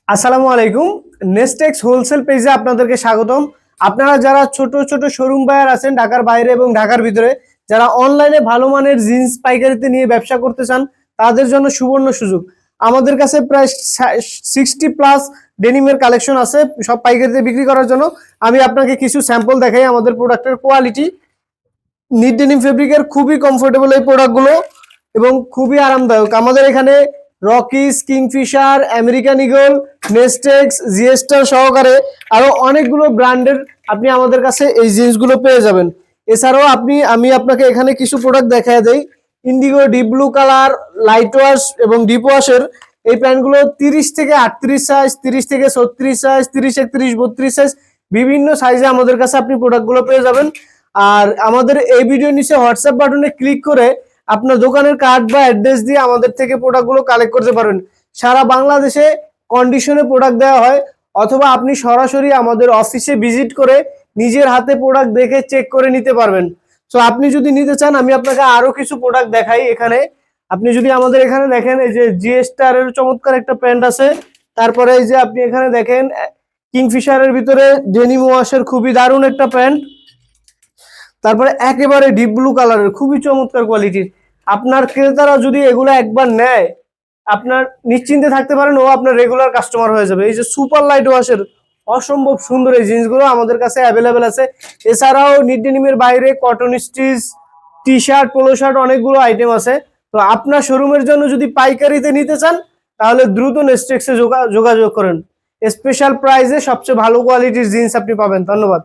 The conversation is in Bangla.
আসসালামু আলাইকুম। নেস্টেক্স হোলসেল পেজে আপনাদেরকে স্বাগতম। আপনারা যারা ছোট ছোট শোরুম বায়ার আছেন ঢাকার বাইরে এবং ঢাকার ভিতরে, যারা অনলাইনে ভালো মানের জিন্স পাইকারিতে নিয়ে ব্যবসা করতে চান, তাদের জন্য সুবর্ণ সুযোগ। আমাদের কাছে প্রায় 60+ ডেনিমের কালেকশন আছে সব পাইকারিতে বিক্রি করার জন্য। আমি আপনাকে কিছু স্যাম্পল দেখাই আমাদের প্রোডাক্টের কোয়ালিটি। নিট ডেনিম ফেব্রিকের খুবই কমফোর্টেবল এই প্রোডাক্টগুলো এবং খুবই আরামদায়ক। আমাদের এখানে রকিস, কিংফিশার, আমেরিকান ইগল, নেস্টেক্স, জিএস্টার সহকারে আরো অনেকগুলো ব্র্যান্ডের আপনি আমাদের কাছে এই জিন্সগুলো পেয়ে যাবেন। এছাড়াও আমি আপনাকে এখানে কিছু প্রোডাক্ট দেখায় দেই। Indigo deep blue colour, light wash এবং ডিপ ওয়াশের এই প্যান্টগুলো 30 থেকে 38 সাইজ, 30 থেকে 36 সাইজ, 30, 31, 32 সাইজ, বিভিন্ন সাইজে আমাদের কাছে আপনি প্রোডাক্টগুলো পেয়ে যাবেন। আর আমাদের এই ভিডিও নিচে হোয়াটসঅ্যাপ বাটনে ক্লিক করে আপনার দোকানের কার্ড বা অ্যাড্রেস দিয়ে আমাদের থেকে প্রোডাক্টগুলো কালেক্ট করতে পারবেন। সারা বাংলাদেশে কন্ডিশনে প্রোডাক্ট দেওয়া হয়, অথবা আপনি সরাসরি আমাদের অফিসে ভিজিট করে নিজের হাতে প্রোডাক্ট দেখে চেক করে নিতে পারবেন। সো আপনি যদি নিতে চান, আমি আপনাকে আরো কিছু প্রোডাক্ট দেখাই। এখানে আপনি যদি আমাদের এখানে দেখেন, এই যে জিএস্টার এর চমৎকার একটা প্যান্ট আছে। তারপরে এই যে আপনি এখানে দেখেন কিংফিশারের ভিতরে ডেনিম ওয়াশের খুবই দারুণ একটা প্যান্ট। তারপরে একেবারে ডিপ ব্লু কালারের খুবই চমৎকার কোয়ালিটির। আপনার ক্রেতারা যদি এগুলো একবার নেয়, আপনার নিশ্চিন্তে থাকতে পারেন ও আপনার রেগুলার কাস্টমার হয়ে যাবে। এই যে সুপার লাইট ওয়াশের অসম্ভব সুন্দর এই জিনিসগুলো আমাদের কাছে অ্যাভেলেবেল আছে। এছাড়াও নিট ডেনিমের বাইরে cotton stitch, T shirt, polo shirt অনেকগুলো আইটেম আছে। তো আপনার শোরুমের জন্য যদি পাইকারিতে নিতে চান, তাহলে দ্রুত নেস্টেক্সে যোগাযোগ করেন। স্পেশাল প্রাইসে সবচেয়ে ভালো কোয়ালিটির জিন্স আপনি পাবেন। ধন্যবাদ।